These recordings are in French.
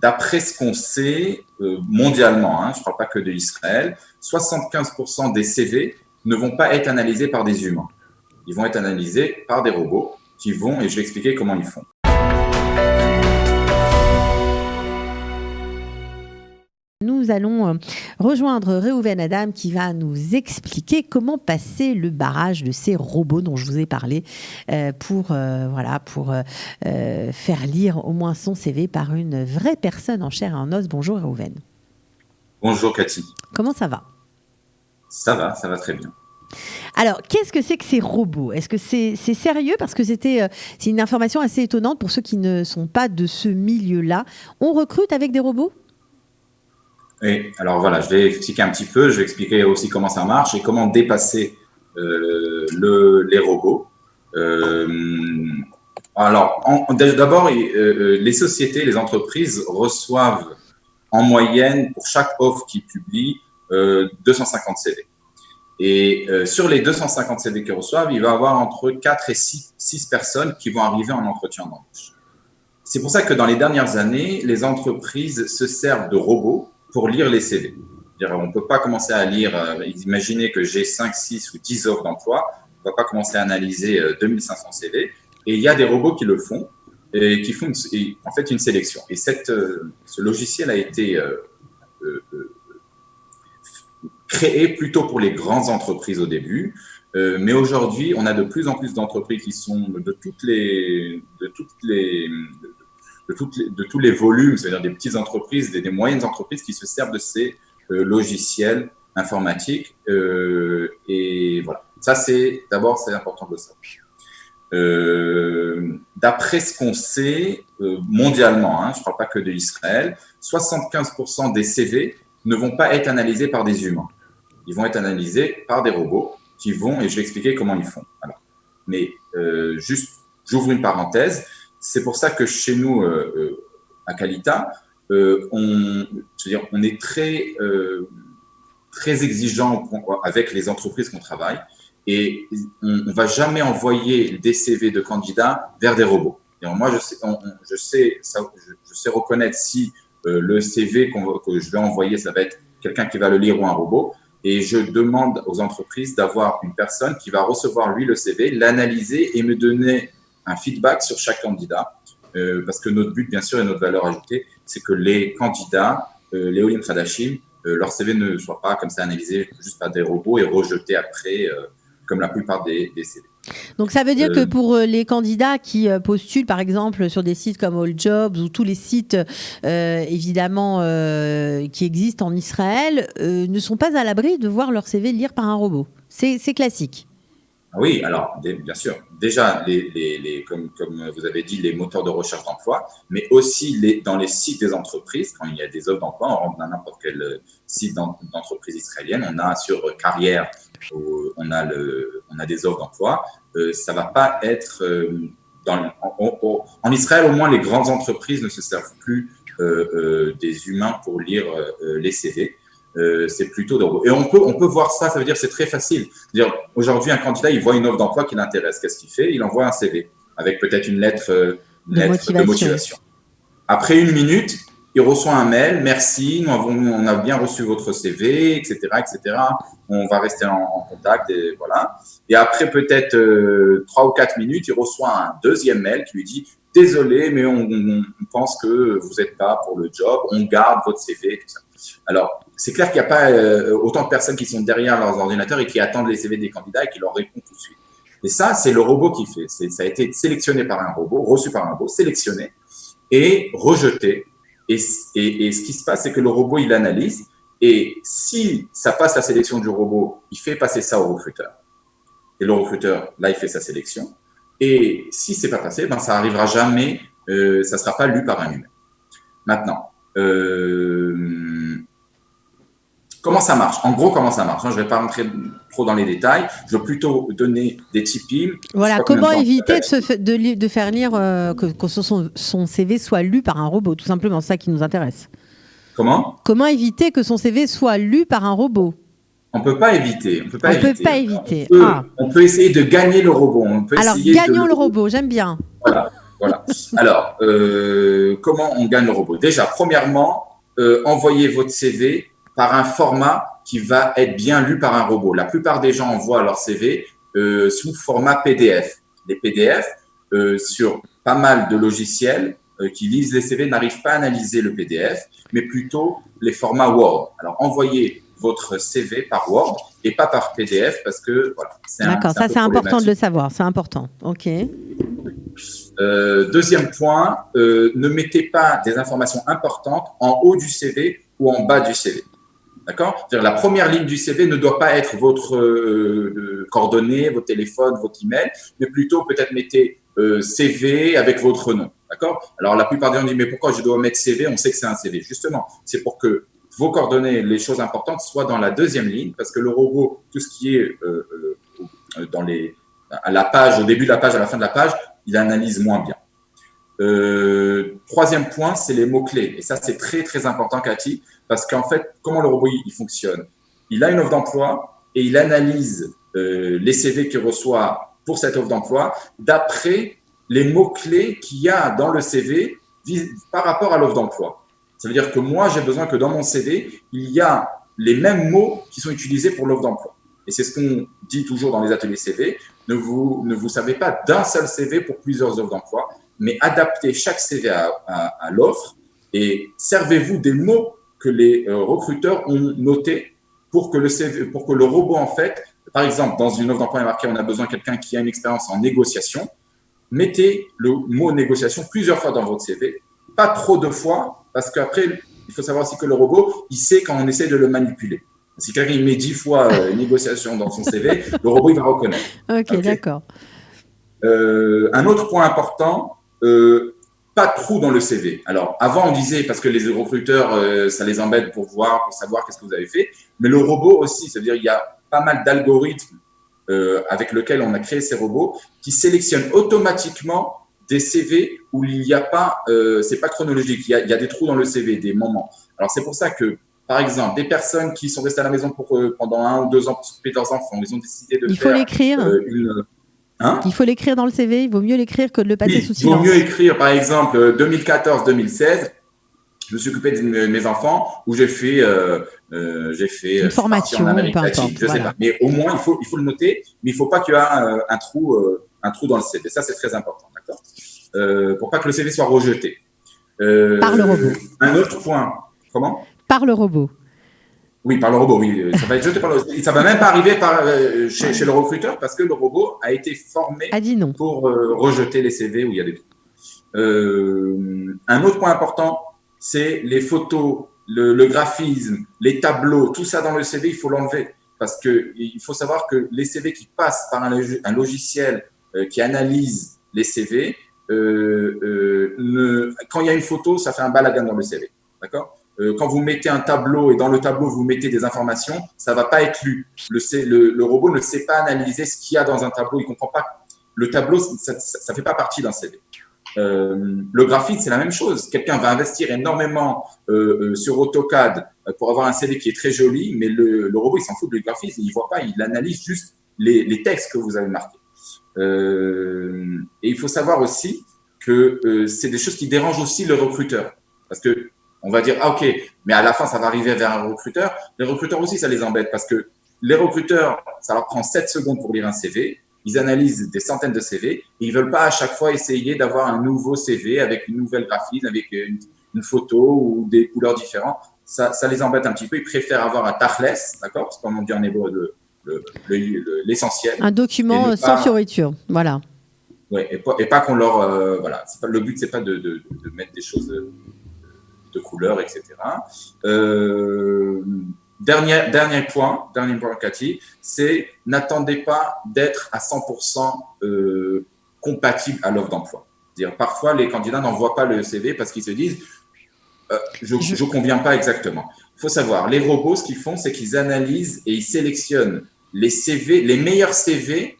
d'après ce qu'on sait mondialement, je ne parle pas que de Israël, 75% des CV ne vont pas être analysés par des humains. Ils vont être analysés par des robots qui vont, et je vais expliquer comment ils font. Nous allons rejoindre Réhouven Adam qui va nous expliquer comment passer le barrage de ces robots dont je vous ai parlé pour faire lire au moins son CV par une vraie personne en chair et en os. Bonjour Réhouven. Bonjour Cathy. Comment ça va ? Ça va très bien. Alors, qu'est-ce que c'est que ces robots ? Est-ce que c'est sérieux ? Parce que c'est une information assez étonnante pour ceux qui ne sont pas de ce milieu-là. On recrute avec des robots ? Et alors voilà, je vais expliquer un petit peu, je vais expliquer aussi comment ça marche et comment dépasser les robots. D'abord, les sociétés, les entreprises reçoivent en moyenne, pour chaque offre qu'ils publient, 250 CV. Et sur les 250 CV qu'ils reçoivent, il va y avoir entre 4 et 6 personnes qui vont arriver en entretien d'embauche. C'est pour ça que dans les dernières années, les entreprises se servent de robots pour lire les CV. On ne peut pas commencer à lire, imaginez que j'ai 5, 6 ou 10 offres d'emploi, on ne va pas commencer à analyser 2500 CV. Et il y a des robots qui le font et qui font en fait une sélection. Et ce logiciel a été créé plutôt pour les grandes entreprises au début. Mais aujourd'hui, on a de plus en plus d'entreprises qui sont de tous les volumes, c'est-à-dire des petites entreprises, des moyennes entreprises qui se servent de ces logiciels informatiques. Et voilà. Ça, c'est important de le savoir. D'après ce qu'on sait mondialement, je ne parle pas que de Israël, 75% des CV ne vont pas être analysés par des humains. Ils vont être analysés par des robots qui vont, et je vais expliquer comment ils font. Alors, mais juste, j'ouvre une parenthèse. C'est pour ça que chez nous, à Qualita, on est très exigeant avec les entreprises qu'on travaille et on ne va jamais envoyer des CV de candidats vers des robots. Et moi, je sais reconnaître si le CV que je vais envoyer, ça va être quelqu'un qui va le lire ou un robot. Et je demande aux entreprises d'avoir une personne qui va recevoir, lui, le CV, l'analyser et me donner un feedback sur chaque candidat. Parce que notre but, bien sûr, et notre valeur ajoutée, c'est que les candidats, les Olim Khadashim, leur CV ne soit pas comme ça analysé juste par des robots et rejeté après, comme la plupart des CV. Donc ça veut dire que pour les candidats qui postulent par exemple sur des sites comme AllJobs ou tous les sites évidemment qui existent en Israël ne sont pas à l'abri de voir leur CV lire par un robot. C'est classique. Oui, alors bien sûr, déjà comme vous avez dit, les moteurs de recherche d'emploi, mais aussi dans les sites des entreprises, quand il y a des offres d'emploi, on rentre dans n'importe quel site d'entreprise israélienne, on a sur carrière, on a des offres d'emploi, ça va pas être en Israël, au moins les grandes entreprises ne se servent plus des humains pour lire les CV. C'est plutôt de robots. Et on peut voir ça, ça veut dire que c'est très facile. Aujourd'hui, un candidat, il voit une offre d'emploi qui l'intéresse. Qu'est-ce qu'il fait ? Il envoie un CV avec peut-être une lettre de motivation. Après 1 minute, il reçoit un mail, merci, on a bien reçu votre CV, etc., etc. On va rester en contact et voilà. Et après peut-être 3 ou 4 minutes, il reçoit un deuxième mail qui lui dit désolé, mais on pense que vous n'êtes pas pour le job, on garde votre CV, tout ça. Alors, c'est clair qu'il n'y a pas autant de personnes qui sont derrière leurs ordinateurs et qui attendent les CV des candidats et qui leur répondent tout de suite. Et ça, c'est le robot qui fait. Ça a été sélectionné par un robot, reçu par un robot, sélectionné et rejeté. Et ce qui se passe, c'est que le robot, il analyse. Et si ça passe la sélection du robot, il fait passer ça au recruteur. Et le recruteur, là, il fait sa sélection. Et si c'est pas passé, ça arrivera jamais, ça sera pas lu par un humain. Maintenant, comment ça marche ? En gros, comment ça marche ? Je ne vais pas rentrer trop dans les détails. Je veux plutôt donner des tips. Voilà, comment éviter de faire lire que son CV soit lu par un robot, tout simplement, c'est ça qui nous intéresse. Comment éviter que son CV soit lu par un robot ? On ne peut pas éviter. On peut éviter. On peut essayer de gagner le robot. Alors, gagnons le robot, j'aime bien. Voilà. Voilà. Alors, comment on gagne le robot? Déjà, premièrement, envoyez votre CV par un format qui va être bien lu par un robot. La plupart des gens envoient leur CV sous format PDF. Les PDF, sur pas mal de logiciels qui lisent les CV, n'arrivent pas à analyser le PDF, mais plutôt les formats Word. Alors, envoyez votre CV par Word et pas par PDF parce que voilà, D'accord, ça c'est important de le savoir, c'est important. Ok. Deuxième point, ne mettez pas des informations importantes en haut du CV ou en bas du CV. D'accord? C'est-à-dire la première ligne du CV ne doit pas être votre coordonnée, votre téléphone, votre email, mais plutôt peut-être mettez CV avec votre nom. D'accord? Alors la plupart des gens disent mais pourquoi je dois mettre CV? On sait que c'est un CV. Justement, c'est pour que vos coordonnées, les choses importantes, soient dans la deuxième ligne, parce que le robot, tout ce qui est dans à la page, au début de la page, à la fin de la page, il analyse moins bien. Troisième point, c'est les mots-clés. Et ça, c'est très, très important, Cathy, parce qu'en fait, comment le robot il fonctionne? Il a une offre d'emploi et il analyse les CV qu'il reçoit pour cette offre d'emploi d'après les mots-clés qu'il y a dans le CV par rapport à l'offre d'emploi. Ça veut dire que moi, j'ai besoin que dans mon CV, il y a les mêmes mots qui sont utilisés pour l'offre d'emploi. Et c'est ce qu'on dit toujours dans les ateliers CV. Ne vous servez pas d'un seul CV pour plusieurs offres d'emploi, mais adaptez chaque CV à l'offre et servez-vous des mots que les recruteurs ont notés pour que le robot, en fait, par exemple, dans une offre d'emploi marquée, on a besoin de quelqu'un qui a une expérience en négociation. Mettez le mot négociation plusieurs fois dans votre CV, pas trop de fois, parce qu'après, il faut savoir aussi que le robot, il sait quand on essaie de le manipuler. Si quelqu'un met 10 fois négociation dans son CV, le robot, il va reconnaître. Ok, d'accord. Un autre point important, pas de trou dans le CV. Alors, avant, on disait, parce que les recruteurs, ça les embête pour savoir qu'est-ce que vous avez fait, mais le robot aussi, c'est-à-dire il y a pas mal d'algorithmes avec lesquels on a créé ces robots qui sélectionnent automatiquement des CV où il n'y a pas, c'est pas chronologique, il y a des trous dans le CV, des moments. Alors, c'est pour ça que, par exemple, des personnes qui sont restées à la maison pendant 1 ou 2 ans pour s'occuper de leurs enfants, ils ont décidé de faire l'écrire. Il faut l'écrire dans le CV, il vaut mieux l'écrire que de le passer sous silence. Il vaut mieux écrire, par exemple, 2014-2016, je me suis occupé de mes enfants, où j'ai fait une formation en Amérique latine, je sais pas. Mais au moins, il faut le noter, mais il ne faut pas qu'il y ait un trou dans le CV. Ça, c'est très important, d'accord, pour pas que le CV soit rejeté. Par le robot. Un autre point. Comment? Par le robot. Oui, par le robot, oui. Ça va être jeté par le robot. Ça va même pas arriver chez le recruteur parce que le robot a été formé pour rejeter les CV où il y a des trous. Un autre point important, c'est les photos, le graphisme, les tableaux, tout ça dans le CV, il faut l'enlever. Parce qu'il faut savoir que les CV qui passent par un logiciel qui analyse les CV, quand il y a une photo, ça fait un balagan dans le CV. D'accord? Quand vous mettez un tableau et dans le tableau, vous mettez des informations, ça ne va pas être lu. Le robot ne sait pas analyser ce qu'il y a dans un tableau. Il ne comprend pas. Le tableau, ça ne fait pas partie d'un CV. Le graphisme, c'est la même chose. Quelqu'un va investir énormément sur AutoCAD pour avoir un CV qui est très joli, mais le robot, il s'en fout du graphisme. Il ne voit pas, il analyse juste les textes que vous avez marqués. Et il faut savoir aussi que c'est des choses qui dérangent aussi le recruteur. Parce que on va dire, ah ok, mais à la fin, ça va arriver vers un recruteur. Les recruteurs aussi, ça les embête parce que les recruteurs, ça leur prend 7 secondes pour lire un CV. Ils analysent des centaines de CV et ils veulent pas à chaque fois essayer d'avoir un nouveau CV avec une nouvelle graphisme, avec une photo ou des couleurs différentes. Ça les embête un petit peu. Ils préfèrent avoir un tachles, d'accord, c'est comme on dit en hébreu, l'essentiel. Un document sans fioriture, voilà. Ouais, et pas qu'on leur, voilà. Le but, c'est pas de mettre des choses de couleurs, etc. Dernier point, Cathy, c'est n'attendez pas d'être à 100% compatible à l'offre d'emploi. C'est-à-dire, parfois, les candidats n'envoient pas le CV parce qu'ils se disent je conviens pas exactement. Il faut savoir, les robots, ce qu'ils font, c'est qu'ils analysent et ils sélectionnent les CV, les meilleurs CV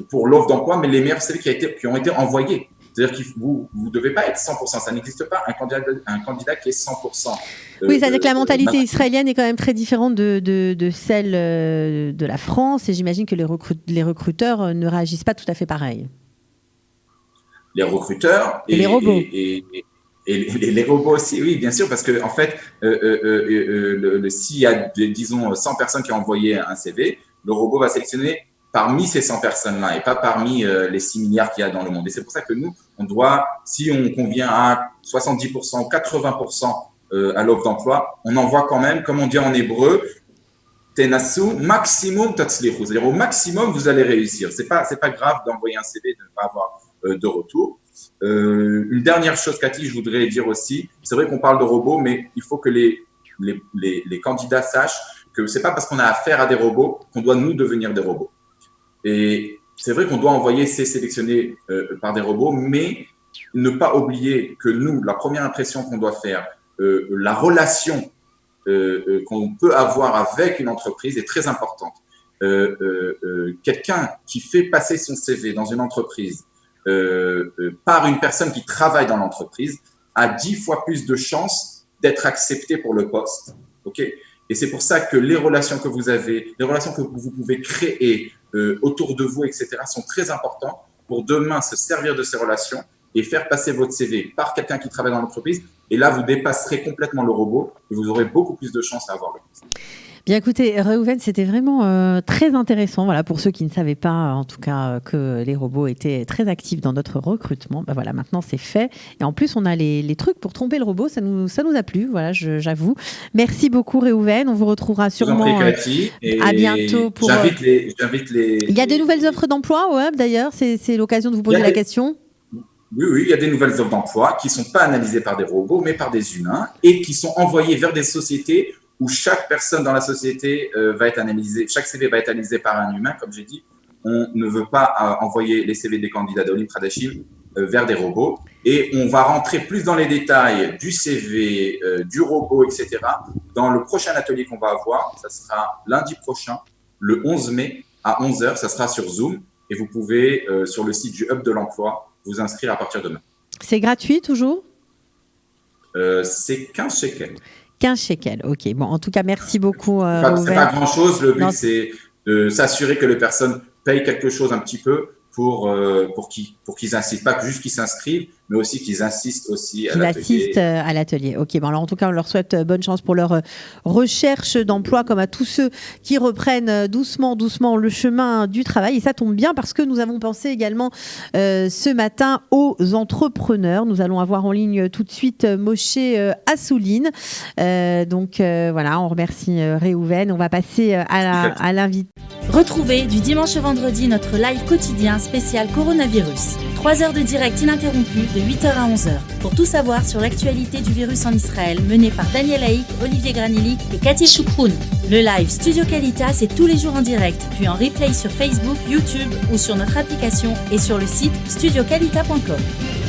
pour l'offre d'emploi, mais les meilleurs CV qui ont été envoyés. C'est-à-dire que vous ne devez pas être 100%. Ça n'existe pas un candidat qui est 100%. Oui, c'est-à-dire que la mentalité israélienne est quand même très différente de celle de la France. Et j'imagine que les recruteurs ne réagissent pas tout à fait pareil. les recruteurs et les robots. Et les robots aussi, oui, bien sûr, parce que en fait, s'il y a, disons, 100 personnes qui ont envoyé un CV, le robot va sélectionner parmi ces 100 personnes-là et pas parmi les 6 milliards qu'il y a dans le monde. Et c'est pour ça que nous, on doit, si on convient à 70% ou 80% à l'offre d'emploi, on envoie quand même, comme on dit en hébreu, tenasu maximum tatzlichu, c'est-à-dire au maximum vous allez réussir. C'est pas grave d'envoyer un CV et de ne pas avoir de retour. Une dernière chose, Cathy, je voudrais dire aussi, c'est vrai qu'on parle de robots, mais il faut que les candidats sachent que c'est pas parce qu'on a affaire à des robots qu'on doit nous devenir des robots. Et c'est vrai qu'on doit envoyer ces sélectionnés par des robots, mais ne pas oublier que nous, la première impression qu'on doit faire, la relation qu'on peut avoir avec une entreprise est très importante. Quelqu'un qui fait passer son CV dans une entreprise par une personne qui travaille dans l'entreprise a 10 fois plus de chances d'être accepté pour le poste. Okay ? Et c'est pour ça que les relations que vous avez, les relations que vous pouvez créer autour de vous, etc., sont très importantes pour demain se servir de ces relations et faire passer votre CV par quelqu'un qui travaille dans l'entreprise. Et là, vous dépasserez complètement le robot et vous aurez beaucoup plus de chances à avoir le poste. Bien écoutez, Reuven, c'était vraiment très intéressant. Voilà, pour ceux qui ne savaient pas, en tout cas, que les robots étaient très actifs dans notre recrutement. Ben voilà, maintenant c'est fait. Et en plus, on a les trucs pour tromper le robot. Ça nous a plu, voilà, j'avoue. Merci beaucoup, Reuven. On vous retrouvera sûrement à bientôt. J'invite les... Il y a des nouvelles offres d'emploi, ouais, d'ailleurs. C'est l'occasion de vous poser la question. Oui, il y a des nouvelles offres d'emploi qui ne sont pas analysées par des robots, mais par des humains et qui sont envoyées vers des sociétés où chaque personne dans la société va être analysée, chaque CV va être analysé par un humain, comme j'ai dit. On ne veut pas envoyer les CV des candidats d'Olim Pradashim vers des robots. Et on va rentrer plus dans les détails du CV, du robot, etc. dans le prochain atelier qu'on va avoir. Ça sera lundi prochain, le 11 mai à 11h. Ça sera sur Zoom. Et vous pouvez, sur le site du Hub de l'Emploi, vous inscrire à partir de demain. C'est gratuit toujours ? C'est 15 shekels. 15 shekels, ok. Bon, en tout cas, merci beaucoup. C'est pas grand-chose. Le but, c'est de s'assurer que les personnes payent quelque chose un petit peu pour qu'ils insistent. Pas juste qu'ils s'inscrivent, mais aussi qu'ils insistent aussi à l'atelier. Qu'ils assistent à l'atelier. Ok, bon, alors en tout cas, on leur souhaite bonne chance pour leur recherche d'emploi, comme à tous ceux qui reprennent doucement le chemin du travail. Et ça tombe bien parce que nous avons pensé également ce matin aux entrepreneurs. Nous allons avoir en ligne tout de suite Moshe Assouline. Donc voilà, on remercie Reuven. On va passer à l'invité. Retrouvez du dimanche au vendredi notre live quotidien spécial coronavirus. 3 heures de direct ininterrompu de 8h à 11h. Pour tout savoir sur l'actualité du virus en Israël, mené par Daniel Haïk, Olivier Granillic et Cathy Choukroun. Le live Studio Qualitas, c'est tous les jours en direct, puis en replay sur Facebook, YouTube ou sur notre application et sur le site studioqualita.com.